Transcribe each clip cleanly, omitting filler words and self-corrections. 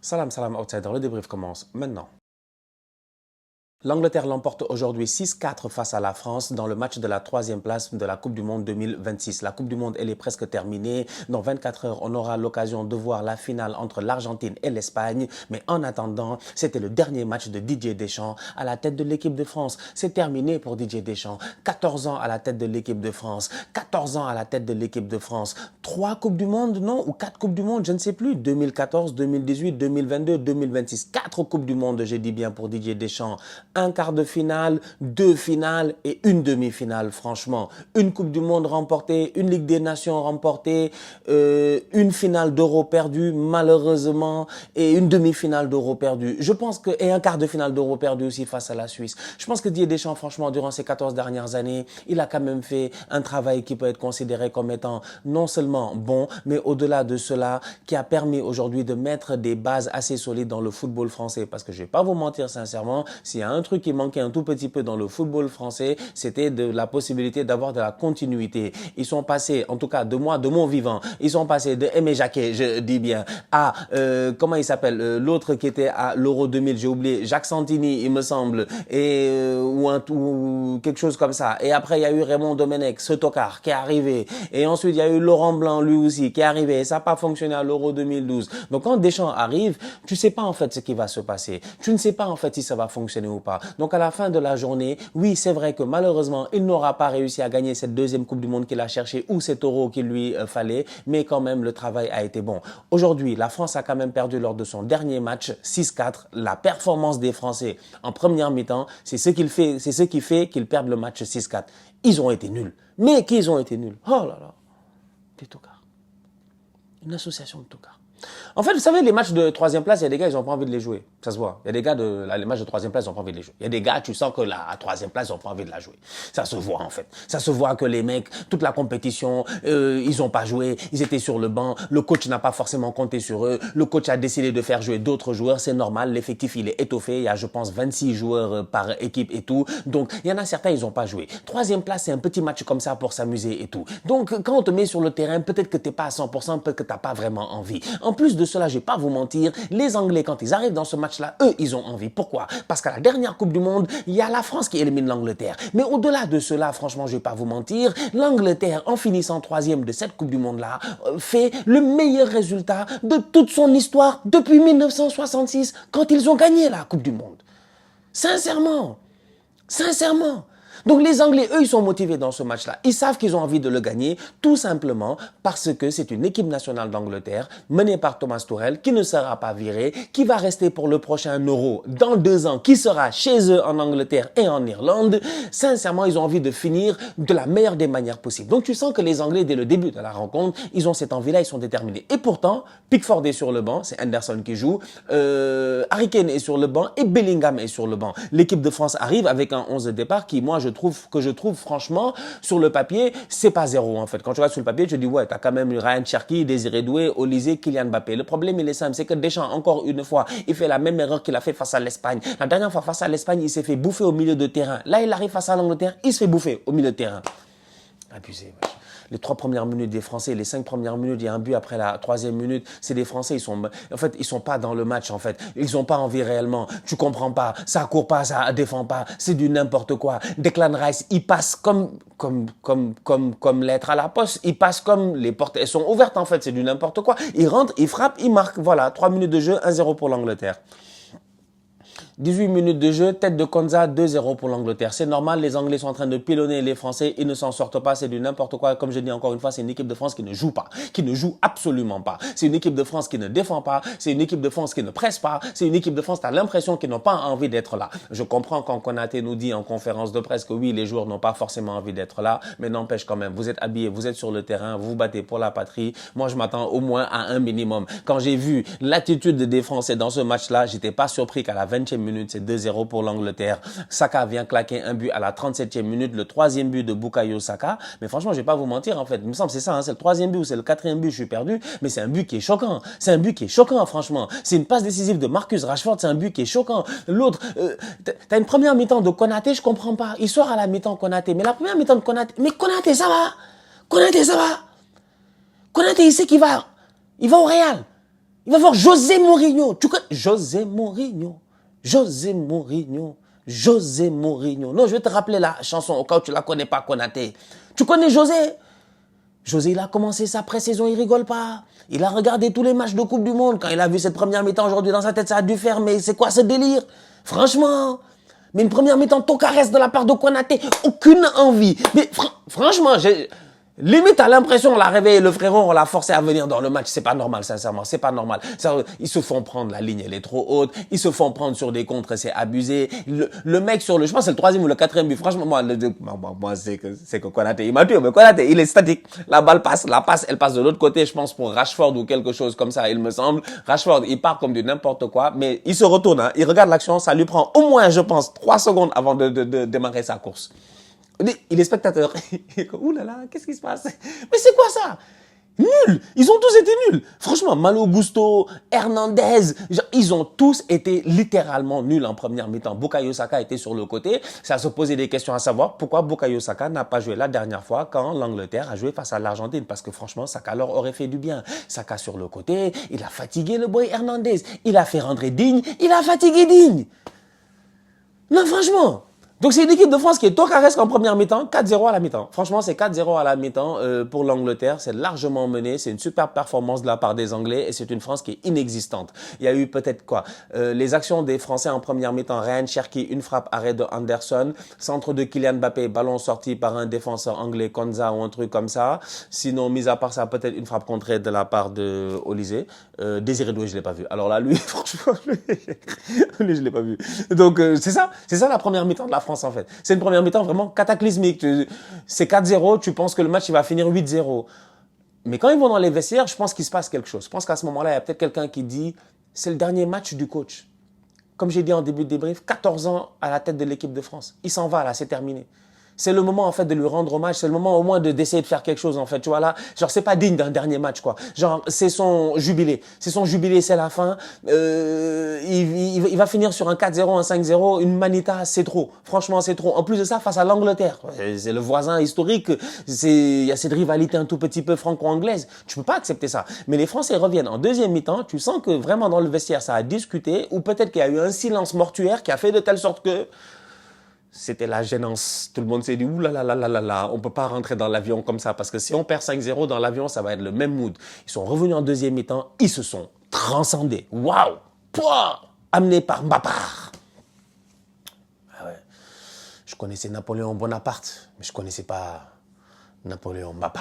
Salam, salam, outsider. Le débrief commence maintenant. L'Angleterre l'emporte aujourd'hui 6-4 face à la France dans le match de la troisième place de la Coupe du Monde 2026. La Coupe du Monde, elle est presque terminée. Dans 24 heures, on aura l'occasion de voir la finale entre l'Argentine et l'Espagne. Mais en attendant, c'était le dernier match de Didier Deschamps à la tête de l'équipe de France. C'est terminé pour Didier Deschamps. 14 ans à la tête de l'équipe de France. 14 ans à la tête de l'équipe de France. 3 Coupes du Monde, non? Ou 4 Coupes du Monde, je ne sais plus. 2014, 2018, 2022, 2026. 4 Coupes du Monde, j'ai dit bien, pour Didier Deschamps. Un quart de finale, 2 finales et une demi-finale, franchement. Une Coupe du Monde remportée, une Ligue des Nations remportée, une finale d'Euro perdue, malheureusement, et une demi-finale d'Euro perdue. Je pense que, et un quart de finale d'Euro perdu aussi face à la Suisse. Je pense que Didier Deschamps, franchement, durant ces 14 dernières années, il a quand même fait un travail qui peut être considéré comme étant non seulement bon, mais au-delà de cela, qui a permis aujourd'hui de mettre des bases assez solides dans le football français. Parce que je vais pas vous mentir sincèrement, s'il y a un truc qui manquait un tout petit peu dans le football français, c'était de la possibilité d'avoir de la continuité. Ils sont passés, en tout cas de moi, de mon vivant, ils sont passés de Aimé Jacquet, je dis bien, à, comment il s'appelle, l'autre qui était à l'Euro 2000, j'ai oublié, Jacques Santini, il me semble, et, ou quelque chose comme ça. Et après, il y a eu Raymond Domenech, ce tocard, qui est arrivé. Et ensuite, il y a eu Laurent Blanc, lui aussi, qui est arrivé. Et ça n'a pas fonctionné à l'Euro 2012. Donc, quand Deschamps arrive, tu sais pas en fait ce qui va se passer. Tu ne sais pas en fait si ça va fonctionner ou pas. Donc, à la fin de la journée, oui, c'est vrai que malheureusement, il n'aura pas réussi à gagner cette deuxième Coupe du Monde qu'il a cherché ou cet Euro qu'il lui fallait. Mais quand même, le travail a été bon. Aujourd'hui, la France a quand même perdu lors de son dernier match, 6-4. La performance des Français en première mi-temps, c'est ce qui fait qu'ils perdent le match 6-4. Ils ont été nuls. Mais qu'ils ont été nuls. Oh là là. Des tocards. Une association de tocards. En fait, vous savez, les matchs de troisième place, il y a des gars, ils n'ont pas envie de les jouer. Ça se voit. Il y a des gars, les matchs de troisième place, ils n'ont pas envie de les jouer. Il y a des gars, tu sens que la troisième place, ils n'ont pas envie de la jouer. Ça se voit, en fait. Ça se voit que les mecs, toute la compétition, ils n'ont pas joué. Ils étaient sur le banc. Le coach n'a pas forcément compté sur eux. Le coach a décidé de faire jouer d'autres joueurs. C'est normal. L'effectif, il est étoffé. Il y a, je pense, 26 joueurs par équipe et tout. Donc, il y en a certains, ils n'ont pas joué. Troisième place, c'est un petit match comme ça pour s'amuser et tout. Donc, quand on te met sur le terrain, peut-être que tu n'es pas à 100%, peut-être que tu n'as pas vraiment envie. En plus de cela, je vais pas vous mentir, les Anglais, quand ils arrivent dans ce match-là, eux, ils ont envie. Pourquoi? Parce qu'à la dernière Coupe du Monde, il y a la France qui élimine l'Angleterre. Mais au-delà de cela, franchement, je vais pas vous mentir, l'Angleterre, en finissant troisième de cette Coupe du Monde-là, fait le meilleur résultat de toute son histoire depuis 1966, quand ils ont gagné la Coupe du Monde. Sincèrement. Sincèrement. Donc les Anglais, eux, ils sont motivés dans ce match-là. Ils savent qu'ils ont envie de le gagner, tout simplement parce que c'est une équipe nationale d'Angleterre, menée par Thomas Tuchel, qui ne sera pas viré, qui va rester pour le prochain Euro dans 2 ans, qui sera chez eux en Angleterre et en Irlande. Sincèrement, ils ont envie de finir de la meilleure des manières possibles. Donc tu sens que les Anglais, dès le début de la rencontre, ils ont cette envie-là, ils sont déterminés. Et pourtant, Pickford est sur le banc, c'est Henderson qui joue, Harry Kane est sur le banc et Bellingham est sur le banc. L'équipe de France arrive avec un 11 de départ qui, moi, je trouve franchement, sur le papier, c'est pas zéro en fait. Quand tu vas sur le papier, tu te dis, ouais, t'as quand même Ryan Cherki, Désiré Doué, Olysée, Kylian Mbappé. Le problème, il est simple, c'est que Deschamps, encore une fois, il fait la même erreur qu'il a fait face à l'Espagne. La dernière fois, face à l'Espagne, il s'est fait bouffer au milieu de terrain. Là, il arrive face à l'Angleterre, il se fait bouffer au milieu de terrain. Abusé, wesh. Les 3 premières minutes des Français, les 5 premières minutes, il y a un but après la 3e minute. C'est des Français, ils sont pas dans le match, en fait. Ils ont pas envie réellement. Tu comprends pas. Ça court pas, ça défend pas. C'est du n'importe quoi. Declan Rice, il passe comme lettre à la poste. Il passe comme les portes, elles sont ouvertes, en fait. C'est du n'importe quoi. Il rentre, il frappe, il marque. Voilà. 3 minutes de jeu, 1-0 pour l'Angleterre. 18 minutes de jeu, tête de Konza, 2-0 pour l'Angleterre. C'est normal, les Anglais sont en train de pilonner les Français, ils ne s'en sortent pas, c'est du n'importe quoi. Comme je dis encore une fois, c'est une équipe de France qui ne joue pas, qui ne joue absolument pas. C'est une équipe de France qui ne défend pas, c'est une équipe de France qui ne presse pas, c'est une équipe de France, tu as l'impression qu'ils n'ont pas envie d'être là. Je comprends quand Konaté nous dit en conférence de presse que oui, les joueurs n'ont pas forcément envie d'être là, mais n'empêche quand même, vous êtes habillés, vous êtes sur le terrain, vous vous battez pour la patrie. Moi, je m'attends au moins à un minimum. Quand j'ai vu l'attitude des Français dans ce match-là, j'étais pas surpris qu'à la 20e minute, c'est 2-0 pour l'Angleterre. Saka vient claquer un but à la 37e minute, le 3e but de Bukayo Saka. Mais franchement, je vais pas vous mentir, en fait. Il me semble que c'est ça, hein, c'est le 3e but ou c'est le 4e but, je suis perdu. Mais c'est un but qui est choquant. C'est un but qui est choquant, franchement. C'est une passe décisive de Marcus Rashford, c'est un but qui est choquant. L'autre, t'as une première mi-temps de Konaté, je comprends pas. Il sort à la mi-temps Konaté. Mais la première mi-temps de Konaté, mais Konaté, ça va. Konaté, ça va. Konaté, il sait qu'il va. Il va au Real. Il va voir José Mourinho. Tu connais José Mourinho. José Mourinho. José Mourinho. Non, je vais te rappeler la chanson au cas où tu la connais pas, Konaté. Tu connais José? José, il a commencé sa pré-saison, il rigole pas. Il a regardé tous les matchs de Coupe du Monde. Quand il a vu cette première mi-temps aujourd'hui dans sa tête, ça a dû faire, mais c'est quoi ce délire? Franchement. Mais une première mi-temps tocaresse de la part de Konaté, aucune envie. Mais franchement, limite, à l'impression, on l'a réveillé, le frérot, on l'a forcé à venir dans le match. C'est pas normal, sincèrement, c'est pas normal. Ils se font prendre, la ligne, elle est trop haute. Ils se font prendre sur des contres, c'est abusé. Le mec sur je pense que c'est le troisième ou le quatrième but. Franchement, moi, c'est que Konaté, il m'a tué, mais Konaté, il est statique. La balle passe, elle passe de l'autre côté, je pense, pour Rashford ou quelque chose comme ça, il me semble. Rashford, il part comme du n'importe quoi, mais il se retourne, hein, il regarde l'action, ça lui prend au moins, je pense, 3 secondes avant de démarrer sa course. Il est spectateur. Ouh là là, qu'est-ce qui se passe? Mais c'est quoi ça? Nul. Ils ont tous été nuls. Franchement, Malo Gusto, Hernandez, ils ont tous été littéralement nuls en première mi-temps. Bukayo Saka était sur le côté. Ça se posait des questions à savoir pourquoi Bukayo Saka n'a pas joué la dernière fois quand l'Angleterre a joué face à l'Argentine. Parce que franchement, Saka leur aurait fait du bien. Saka sur le côté, il a fatigué le boy Hernandez. Il a fait rentrer Digne, il a fatigué Digne. Non, franchement. Donc, c'est une équipe de France qui est tocaresque en première mi-temps, 4-0 à la mi-temps. Franchement, c'est 4-0 à la mi-temps pour l'Angleterre. C'est largement mené. C'est une super performance de la part des Anglais et c'est une France qui est inexistante. Il y a eu peut-être quoi les actions des Français en première mi-temps. Ryan Cherki, une frappe, arrêt de Anderson. Centre de Kylian Mbappé, ballon sorti par un défenseur anglais, Konza ou un truc comme ça. Sinon, mis à part ça, peut-être une frappe contrée de la part de Olysée. Désiré Doué, je l'ai pas vu. Alors là, lui, franchement, lui, je l'ai pas vu. Donc, c'est ça la première mi-temps de la France, en fait. C'est une première mi-temps vraiment cataclysmique. C'est 4-0, tu penses que le match, il va finir 8-0. Mais quand ils vont dans les vestiaires, je pense qu'il se passe quelque chose. Je pense qu'à ce moment-là, il y a peut-être quelqu'un qui dit, c'est le dernier match du coach. Comme j'ai dit en début de débrief, 14 ans à la tête de l'équipe de France. Il s'en va, là, c'est terminé. C'est le moment, en fait, de lui rendre hommage. C'est le moment, au moins, d'essayer de faire quelque chose, en fait. Tu vois, là, genre, c'est pas digne d'un dernier match, quoi. Genre, c'est son jubilé. C'est son jubilé, c'est la fin. Il va finir sur un 4-0, un 5-0. Une manita, c'est trop. Franchement, c'est trop. En plus de ça, face à l'Angleterre. C'est le voisin historique. Il y a cette rivalité un tout petit peu franco-anglaise. Tu peux pas accepter ça. Mais les Français reviennent en deuxième mi-temps. Tu sens que vraiment, dans le vestiaire, ça a discuté. Ou peut-être qu'il y a eu un silence mortuaire qui a fait de telle sorte que c'était la gênance. Tout le monde s'est dit, ouh là là là là là là, on peut pas rentrer dans l'avion comme ça, parce que si on perd 5-0 dans l'avion, ça va être le même mood. Ils sont revenus en deuxième mi-temps, ils se sont transcendés. Waouh! Pouah! Amenés par Mbappé. Ah ouais. Je connaissais Napoléon Bonaparte, mais je connaissais pas Napoléon Mbappé.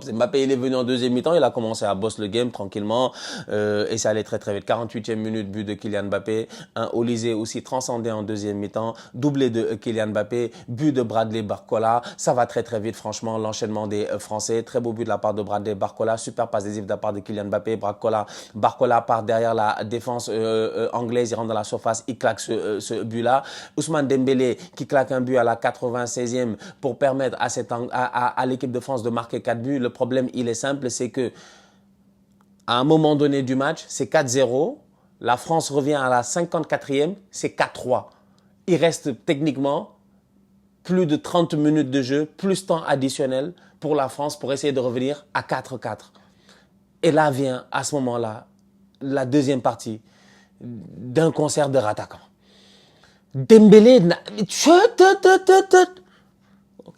C'est Mbappé, il est venu en deuxième mi-temps, il a commencé à boss le game tranquillement et ça allait très très vite. 48e minute, but de Kylian Mbappé. Un Olysée aussi transcendé en deuxième mi-temps. Doublé de Kylian Mbappé, but de Bradley Barcola. Ça va très très vite franchement, l'enchaînement des Français. Très beau but de la part de Bradley Barcola. Super passe décisive de la part de Kylian Mbappé. Barcola part derrière la défense anglaise, il rentre dans la surface, il claque ce but-là. Ousmane Dembélé qui claque un but à la 96e pour permettre à l'équipe de France de marquer 4 buts. Le problème, il est simple, c'est que à un moment donné du match, c'est 4-0. La France revient à la 54e, c'est 4-3. Il reste techniquement plus de 30 minutes de jeu, plus temps additionnel pour la France pour essayer de revenir à 4-4. Et là vient, à ce moment-là, la deuxième partie d'un concert de rattaquants. Dembélé...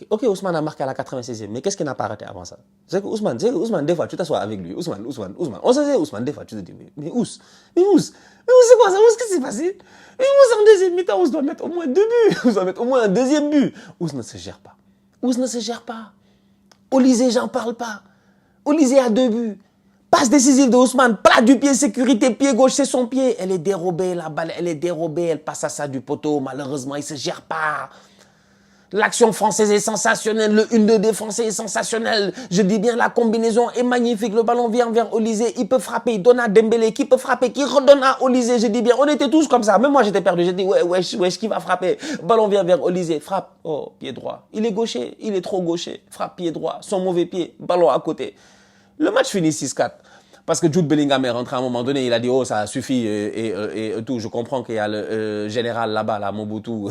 Ok, Ousmane a marqué à la 96e, mais qu'est-ce qu'il n'a pas raté avant ça? C'est que Ousmane, des fois, tu t'assois avec lui. Ousmane. On sait, Ousmane, des fois, tu te dis, mais c'est quoi ça? Qu'est-ce qui s'est passé? Mais Ous, en deuxième mi-temps, Ous doit mettre au moins 2 buts. Ous doit mettre au moins un deuxième but. Ous ne se gère pas. Olysée, j'en parle pas. Olysée a 2 buts. Passe décisive de Ousmane, plat du pied, sécurité, pied gauche, c'est son pied. Elle est dérobée, la balle, elle passe à ça du poteau. Malheureusement, il se gère pas. L'action française est sensationnelle, le 1-2 des Français est sensationnel. Je dis bien, la combinaison est magnifique. Le ballon vient vers Olysée, il peut frapper, il donne à Dembélé, qui peut frapper, qui redonne à Olysée. Je dis bien, on était tous comme ça. Même moi, j'étais perdu. J'ai dit, wesh, qui va frapper? Ballon vient vers Olysée, frappe. Oh, pied droit. Il est gaucher, il est trop gaucher. Frappe, pied droit, son mauvais pied, ballon à côté. Le match finit 6-4. parce que Jude Bellingham est rentré à un moment donné, il a dit, oh, ça suffit et tout. Je comprends qu'il y a le général là-bas, là, Mobutu,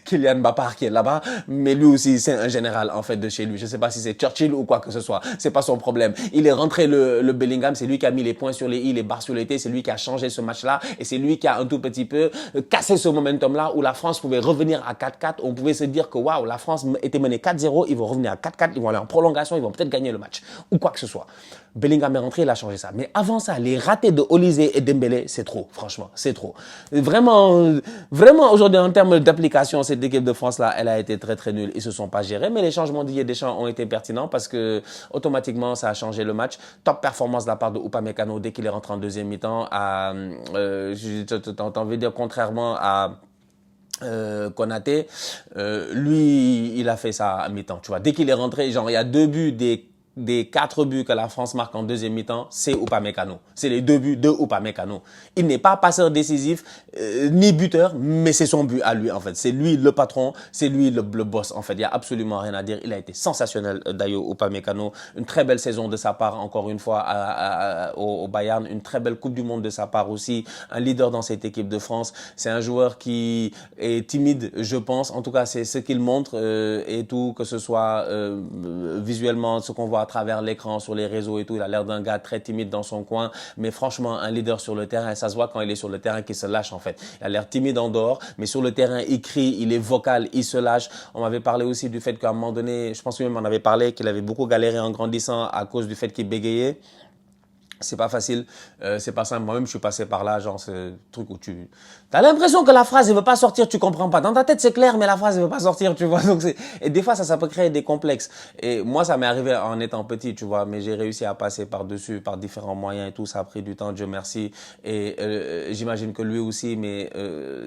Kylian Mbappé qui est là-bas, mais lui aussi, c'est un général, en fait, de chez lui. Je sais pas si c'est Churchill ou quoi que ce soit. C'est pas son problème. Il est rentré, le Bellingham, c'est lui qui a mis les points sur les i, les barres sur les t, c'est lui qui a changé ce match-là et c'est lui qui a un tout petit peu cassé ce momentum-là où la France pouvait revenir à 4-4. On pouvait se dire que waouh, la France était menée 4-0, ils vont revenir à 4-4, ils vont aller en prolongation, ils vont peut-être gagner le match ou quoi que ce soit. Bellingham est rentré, il a changé ça. Mais avant ça, les ratés de Olise et Dembélé, c'est trop, franchement, c'est trop. Vraiment, vraiment aujourd'hui en termes d'application, cette équipe de France-là, elle a été très très nulle. Ils se sont pas gérés, mais les changements d'Didier Deschamps ont été pertinents parce que automatiquement, ça a changé le match. Top performance de la part de Upamecano dès qu'il est rentré en deuxième mi-temps. T'en veux dire contrairement à Konaté, lui, il a fait ça à mi-temps, tu vois. Dès qu'il est rentré, genre, il y a 2 buts des 4 buts que la France marque en deuxième mi-temps, c'est Upamecano. C'est les 2 buts de Upamecano. Il n'est pas passeur décisif, ni buteur, mais c'est son but à lui, en fait. C'est lui le patron, c'est lui le boss, en fait. Il n'y a absolument rien à dire. Il a été sensationnel, Dayo Upamecano. Une très belle saison de sa part, encore une fois, au Bayern. Une très belle Coupe du Monde de sa part aussi. Un leader dans cette équipe de France. C'est un joueur qui est timide, je pense. En tout cas, c'est ce qu'il montre et tout, que ce soit visuellement, ce qu'on voit à travers l'écran, sur les réseaux et tout. Il a l'air d'un gars très timide dans son coin, mais franchement, un leader sur le terrain. Et ça se voit quand il est sur le terrain qu'il se lâche, en fait. Il a l'air timide en dehors, mais sur le terrain, il crie, il est vocal, il se lâche. On m'avait parlé aussi du fait qu'à un moment donné, je pense que même on avait parlé qu'il avait beaucoup galéré en grandissant à cause du fait qu'il bégayait. C'est pas facile, c'est pas simple. Moi-même, je suis passé par là, genre, ce truc où tu as l'impression que la phrase, elle veut pas sortir, tu comprends pas. Dans ta tête, c'est clair, mais la phrase, elle veut pas sortir, tu vois. Donc, et des fois, ça peut créer des complexes. Et moi, ça m'est arrivé en étant petit, tu vois, mais j'ai réussi à passer par-dessus, par différents moyens et tout. Ça a pris du temps, Dieu merci. Et j'imagine que lui aussi, mais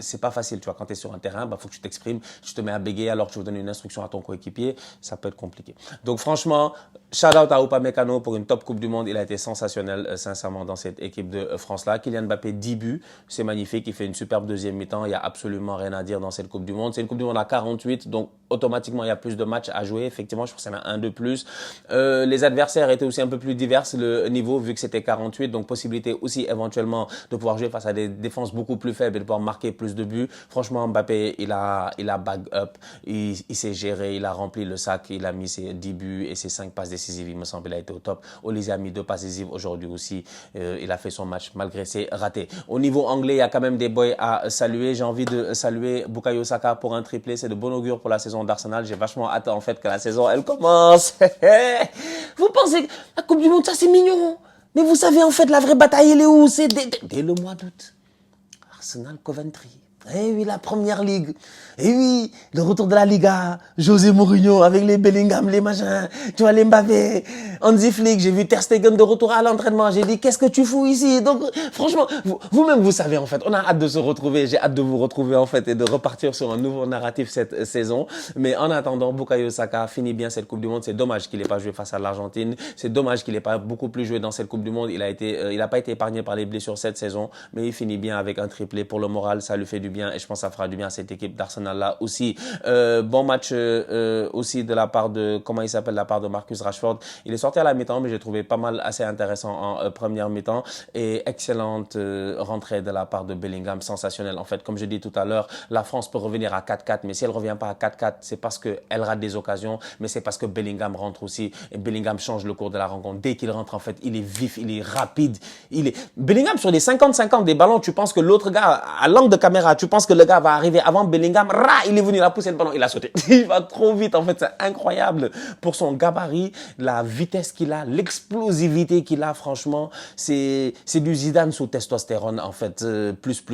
c'est pas facile, tu vois. Quand tu es sur un terrain, bah, faut que tu t'exprimes. Tu te mets à bégayer alors que tu veux donner une instruction à ton coéquipier. Ça peut être compliqué. Donc, franchement, shout out à Upamecano pour une top Coupe du Monde. Il a été sensationnel, sincèrement, dans cette équipe de France-là. Kylian Mbappé, 10 buts. C'est magnifique. Il fait une superbe deuxième mi-temps. Il n'y a absolument rien à dire dans cette Coupe du Monde. C'est une Coupe du Monde à 48. Donc, automatiquement, il y a plus de matchs à jouer. Effectivement, je pense qu'il y en a un de plus. Les adversaires étaient aussi un peu plus divers, le niveau, vu que c'était 48. Donc, possibilité aussi éventuellement de pouvoir jouer face à des défenses beaucoup plus faibles et de pouvoir marquer plus de buts. Franchement, Mbappé, il a bag up. Il s'est géré. Il a rempli le sac. Il a mis ses 10 buts et ses 5 passes décisives. Il me semble, il a été au top. Olise a mis 2 passes décisives aujourd'hui aussi. Il a fait son match malgré ses ratés. Au niveau anglais, il y a quand même des boys à saluer. J'ai envie de saluer Bukayo Saka pour un triplé. C'est de bon augure pour la saison d'Arsenal. J'ai vachement hâte en fait que la saison elle commence. Vous pensez que la Coupe du Monde, ça c'est mignon. Mais vous savez en fait la vraie bataille elle est où? C'est dès le mois d'août. Arsenal Coventry. Eh oui, la première ligue. Eh oui, le retour de la Liga. José Mourinho avec les Bellingham, les machins. Tu vois, les Mbappé, Hansi Flick. J'ai vu Ter Stegen de retour à l'entraînement. J'ai dit, qu'est-ce que tu fous ici? Donc, franchement, vous-même, vous savez, en fait, on a hâte de se retrouver. J'ai hâte de vous retrouver, en fait, et de repartir sur un nouveau narratif cette saison. Mais en attendant, Bukayo Saka finit bien cette Coupe du Monde. C'est dommage qu'il n'ait pas joué face à l'Argentine. C'est dommage qu'il n'ait pas beaucoup plus joué dans cette Coupe du Monde. Il a pas été épargné par les blessures cette saison, mais il finit bien avec un triplé. Pour le moral, ça lui fait du bien et je pense que ça fera du bien à cette équipe d'Arsenal là aussi. Bon match aussi de la part de, comment il s'appelle, de la part de Marcus Rashford. Il est sorti à la mi-temps, mais j'ai trouvé pas mal assez intéressant en première mi-temps et excellente rentrée de la part de Bellingham, sensationnelle. En fait, comme je dis tout à l'heure, la France peut revenir à 4-4, mais si elle revient pas à 4-4, c'est parce qu'elle rate des occasions, mais c'est parce que Bellingham rentre aussi et Bellingham change le cours de la rencontre. Dès qu'il rentre, en fait, il est vif, il est rapide. Bellingham sur les 50-50 des ballons, tu penses que l'autre gars, à l'angle de caméra, tu penses que le gars va arriver avant Bellingham, il est venu, il a poussé le ballon, il a sauté. Il va trop vite, en fait, c'est incroyable. Pour son gabarit, la vitesse qu'il a, l'explosivité qu'il a, franchement, c'est du Zidane sous testostérone, en fait, plus,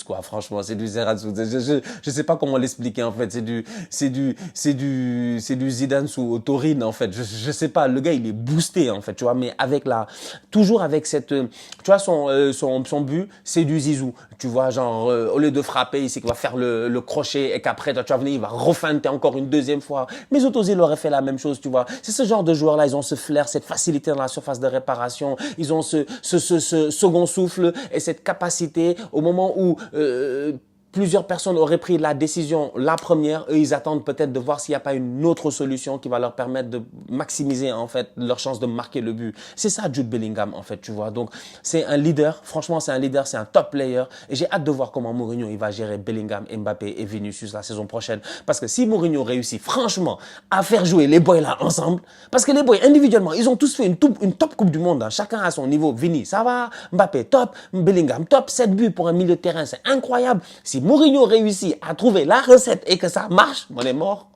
quoi, franchement, c'est du Zidane sous, je sais pas comment l'expliquer, en fait, c'est du Zidane sous taurine, en fait, je sais pas, le gars, il est boosté, en fait, tu vois, mais toujours avec cette, tu vois, son but, c'est du Zizou, tu vois, genre, au lieu de frapper, il sait qu'il va faire le crochet et qu'après, toi, tu vas venir, il va refeinter encore une deuxième fois. Mais Ozil aurait fait la même chose, tu vois. C'est ce genre de joueurs-là, ils ont ce flair, cette facilité dans la surface de réparation, ils ont ce second souffle et cette capacité au moment où Plusieurs personnes auraient pris la décision, la première. Eux, ils attendent peut-être de voir s'il n'y a pas une autre solution qui va leur permettre de maximiser, en fait, leur chance de marquer le but. C'est ça, Jude Bellingham, en fait, tu vois. Donc, c'est un leader. Franchement, c'est un leader, c'est un top player. Et j'ai hâte de voir comment Mourinho, il va gérer Bellingham, Mbappé et Vinicius la saison prochaine. Parce que si Mourinho réussit, franchement, à faire jouer les boys là ensemble, parce que les boys, individuellement, ils ont tous fait une top Coupe du Monde. Hein. Chacun à son niveau. Vini, ça va. Mbappé, top. Bellingham, top. 7 buts pour un milieu de terrain, c'est incroyable. Si Mourinho réussit à trouver la recette et que ça marche, on est mort.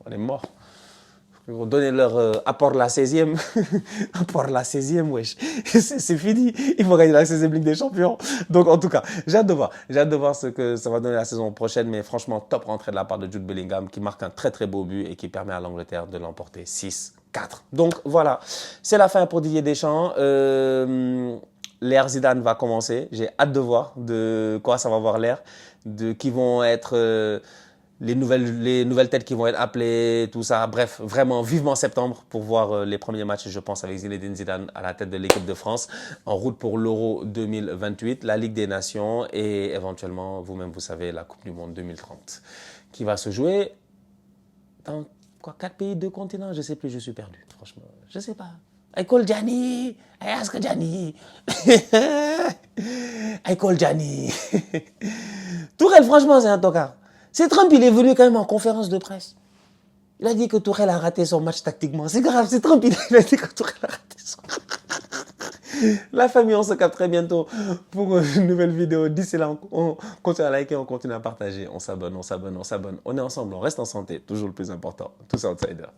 On est mort. Ils vont donner leur apport la 16e. Apport la 16e, wesh. C'est fini. Il faut gagner la 16e Ligue des Champions. Donc, en tout cas, j'ai hâte de voir. J'ai hâte de voir ce que ça va donner la saison prochaine. Mais franchement, top rentrée de la part de Jude Bellingham qui marque un très très beau but et qui permet à l'Angleterre de l'emporter 6-4. Donc, voilà. C'est la fin pour Didier Deschamps. L'ère Zidane va commencer. J'ai hâte de voir de quoi ça va avoir l'air, de qui vont être les nouvelles têtes qui vont être appelées, tout ça. Bref, vraiment, vivement septembre pour voir les premiers matchs, je pense, avec Zinedine Zidane à la tête de l'équipe de France, en route pour l'Euro 2028, la Ligue des Nations et éventuellement, vous-même, vous savez, la Coupe du Monde 2030, qui va se jouer dans quoi, 4 pays, 2 continents, je sais plus, je suis perdu, franchement, je sais pas. I call Gianni, I ask Gianni, I call Gianni. Tourelle, franchement, c'est un tocard. C'est Trump, il est venu quand même en conférence de presse. Il a dit que Tourelle a raté son match tactiquement. C'est grave, c'est Trump, il a dit que Tourelle a raté son match. La famille, on se capte très bientôt pour une nouvelle vidéo. D'ici là, on continue à liker, on continue à partager. On s'abonne, on s'abonne, on s'abonne. On est ensemble, on reste en santé. Toujours le plus important. Tous outsiders.